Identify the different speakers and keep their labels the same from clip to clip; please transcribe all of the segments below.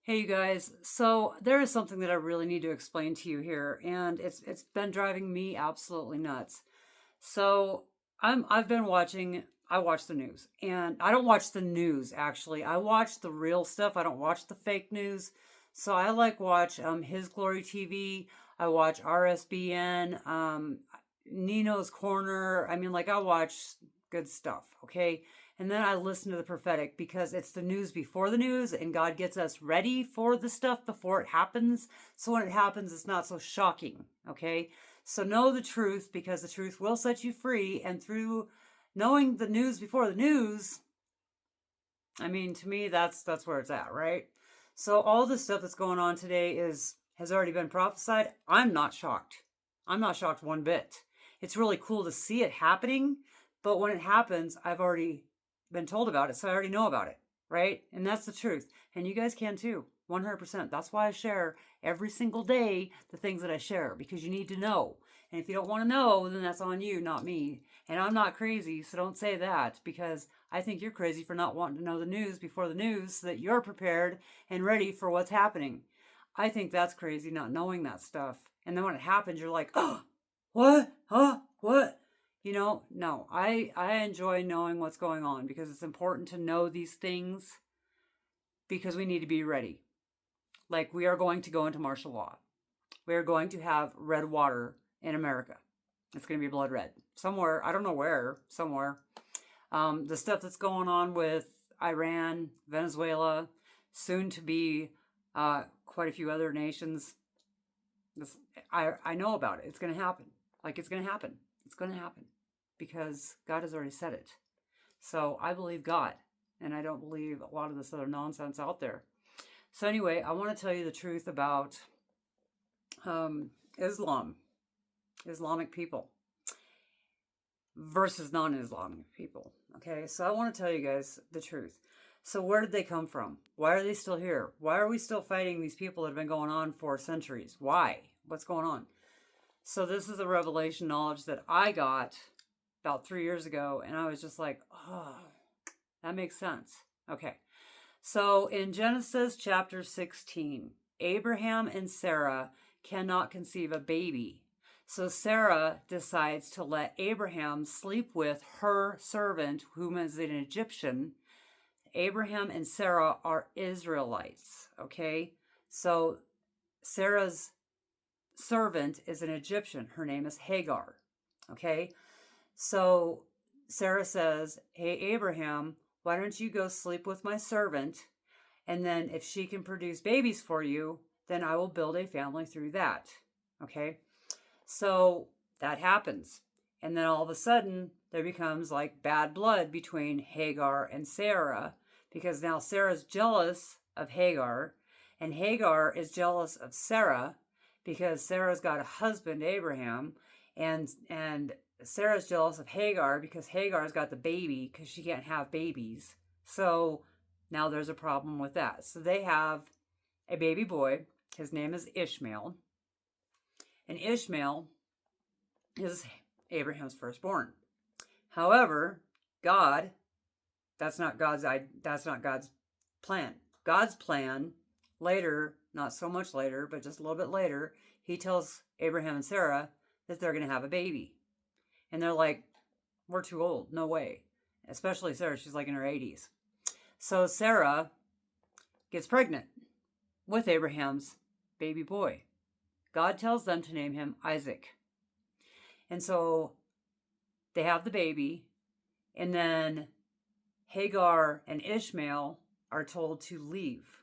Speaker 1: Hey you guys, so there is something that I really need to explain to you here, and it's been driving me absolutely nuts. So I've been watching. I watch the news, and I don't watch the news actually. I watch the real stuff. I don't watch the fake news. So I like watch His Glory TV. I watch RSBN, Nino's Corner. I mean, like I watch good stuff. Okay, and then I listen to the prophetic because it's the news before the news, and God gets us ready for the stuff before it happens. So when it happens, it's not so shocking. Okay. So know the truth because the truth will set you free. And through knowing the news before the news, I mean, to me, that's where it's at, right? So all the stuff that's going on today has already been prophesied. I'm not shocked. I'm not shocked one bit. It's really cool to see it happening, but when it happens, I've already been told about it, so I already know about it, right? And that's the truth. And you guys can too. 100%. That's why I share every single day the things that I share because you need to know. And if you don't want to know, then that's on you, not me. And I'm not crazy, so don't say that because I think you're crazy for not wanting to know the news before the news so that you're prepared and ready for what's happening. I think that's crazy not knowing that stuff. And then when it happens, you're like, oh, what? Huh? What? No. I enjoy knowing what's going on because it's important to know these things because we need to be ready. Like we are going to go into martial law. We are going to have red water in America. It's going to be blood red. Somewhere, I don't know where, somewhere. The stuff that's going on with Iran, Venezuela, soon to be quite a few other nations. I know about it. It's going to happen. Like it's going to happen. It's going to happen because God has already said it. So I believe God, and I don't believe a lot of this other nonsense out there. So anyway, I want to tell you the truth about Islam, Islamic people versus non-Islamic people. Okay, so I want to tell you guys the truth. So where did they come from? Why are they still here? Why are we still fighting these people that have been going on for centuries? Why? What's going on? So this is a revelation knowledge that I got about 3 years ago, and I was just like, oh, that makes sense. Okay, so in Genesis chapter 16, Abraham and Sarah cannot conceive a baby. So Sarah decides to let Abraham sleep with her servant, whom is an Egyptian. Abraham and Sarah are Israelites, okay? So Sarah's servant is an Egyptian. Her name is Hagar, okay? So Sarah says, hey, Abraham, why don't you go sleep with my servant? And then if she can produce babies for you, then I will build a family through that, okay? So that happens. And then all of a sudden, there becomes like bad blood between Hagar and Sarah because now Sarah's jealous of Hagar and Hagar is jealous of Sarah because Sarah's got a husband, Abraham, and Sarah's jealous of Hagar because Hagar's got the baby because she can't have babies. So now there's a problem with that. So they have a baby boy. His name is Ishmael. And Ishmael is Abraham's firstborn. However, God, that's not God's plan. God's plan later, not so much later, but just a little bit later, he tells Abraham and Sarah that they're going to have a baby. And they're like, we're too old. No way. Especially Sarah. She's like in her 80s. So Sarah gets pregnant with Abraham's baby boy. God tells them to name him Isaac. And so they have the baby, and then Hagar and Ishmael are told to leave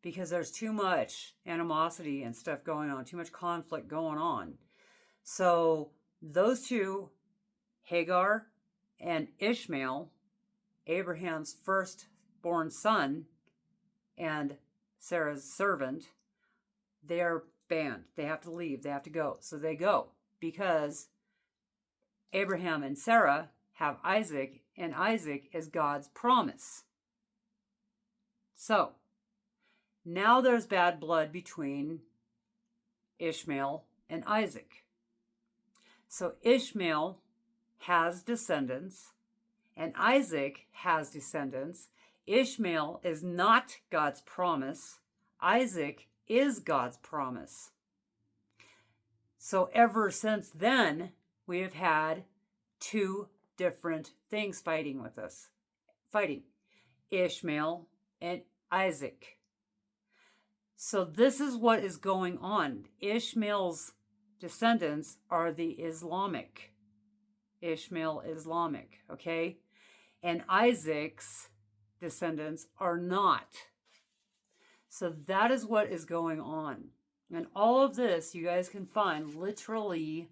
Speaker 1: because there's too much animosity and stuff going on, too much conflict going on. So those two, Hagar and Ishmael, Abraham's firstborn son and Sarah's servant, they are banned. They have to leave. They have to go. So they go because Abraham and Sarah have Isaac, and Isaac is God's promise. So now there's bad blood between Ishmael and Isaac. So Ishmael has descendants, and Isaac has descendants. Ishmael is not God's promise. Isaac is God's promise. So ever since then, we have had two different things fighting with us. Fighting. Ishmael and Isaac. So this is what is going on. Ishmael's descendants are the Islamic. Ishmael Islamic, okay? And Isaac's descendants are not. So that is what is going on. And all of this you guys can find literally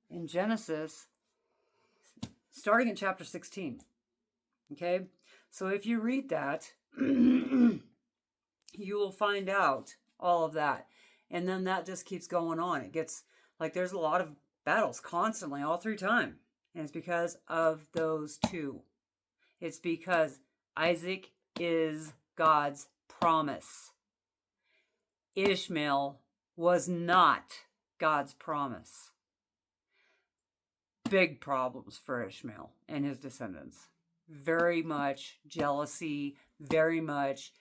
Speaker 1: in Genesis, starting in chapter 16. Okay? So if you read that, you will find out all of that. And then that just keeps going on. It gets, like, there's a lot of battles constantly all through time. And it's because of those two. It's because Isaac is God's promise. Ishmael was not God's promise. Big problems for Ishmael and his descendants. Very much jealousy, very much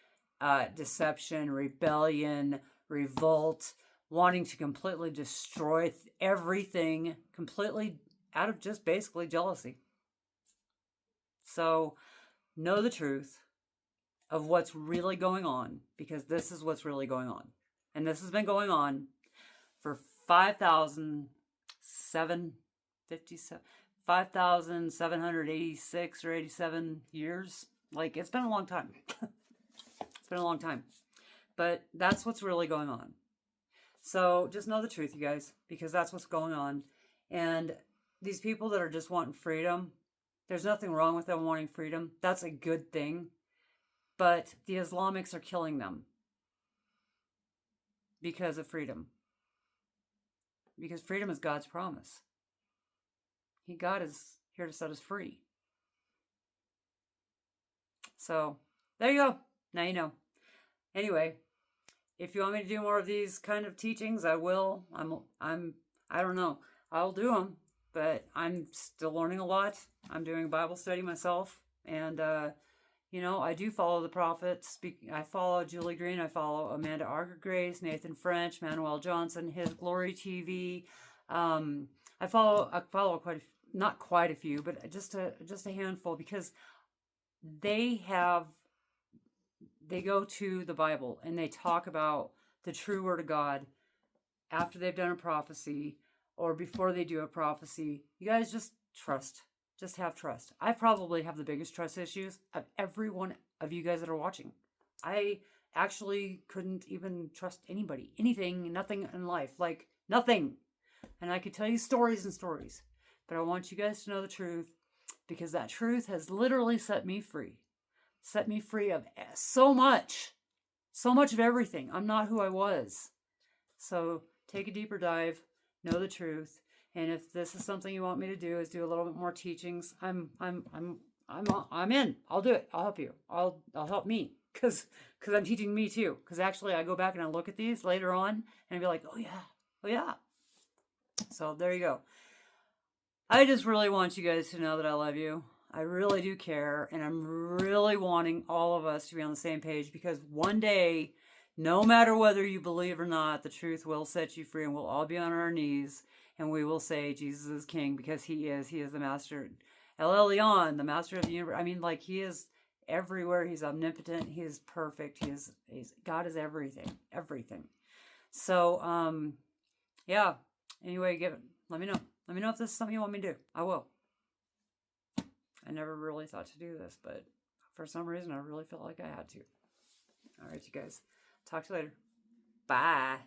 Speaker 1: deception, rebellion, revolt, wanting to completely destroy everything, completely out of just basically jealousy. So know the truth of what's really going on, because this is what's really going on. And this has been going on for 5,786 or 87 years. Like, it's been a long time. It's been a long time. But that's what's really going on. So just know the truth, you guys, because that's what's going on. And these people that are just wanting freedom, there's nothing wrong with them wanting freedom. That's a good thing. But the Islamics are killing them because of freedom. Because freedom is God's promise. God is here to set us free. So, there you go. Now you know. Anyway, if you want me to do more of these kind of teachings, I will. I don't know. I'll do them, but I'm still learning a lot. I'm doing Bible study myself, and I do follow the prophets. I follow Julie Green. I follow Amanda Arger Grace, Nathan French, Manuel Johnson, His Glory TV. I follow not quite a few, but just a handful, because they go to the Bible and they talk about the true word of God after they've done a prophecy or before they do a prophecy. You guys just trust. Just have trust. I probably have the biggest trust issues of every one of you guys that are watching. I actually couldn't even trust anybody, anything, nothing in life, like nothing. And I could tell you stories and stories, but I want you guys to know the truth, because that truth has literally set me free. Set me free of so much of everything. I'm not who I was. So take a deeper dive, know the truth. And if this is something you want me to do, is do a little bit more teachings, I'm in. I'll do it. I'll help you. I'll help me, because I'm teaching me too. Because actually, I go back and I look at these later on, and I'll be like, oh yeah. So there you go. I just really want you guys to know that I love you. I really do care, and I'm really wanting all of us to be on the same page, because one day, no matter whether you believe or not, the truth will set you free, and we'll all be on our knees. And we will say Jesus is King, because He is the Master. El Elyon, the Master of the universe. I mean, like, He is everywhere. He's omnipotent. He is perfect. God is everything. So, yeah. Anyway, let me know. Let me know if this is something you want me to do. I will. I never really thought to do this, but for some reason, I really felt like I had to. All right, you guys. Talk to you later. Bye.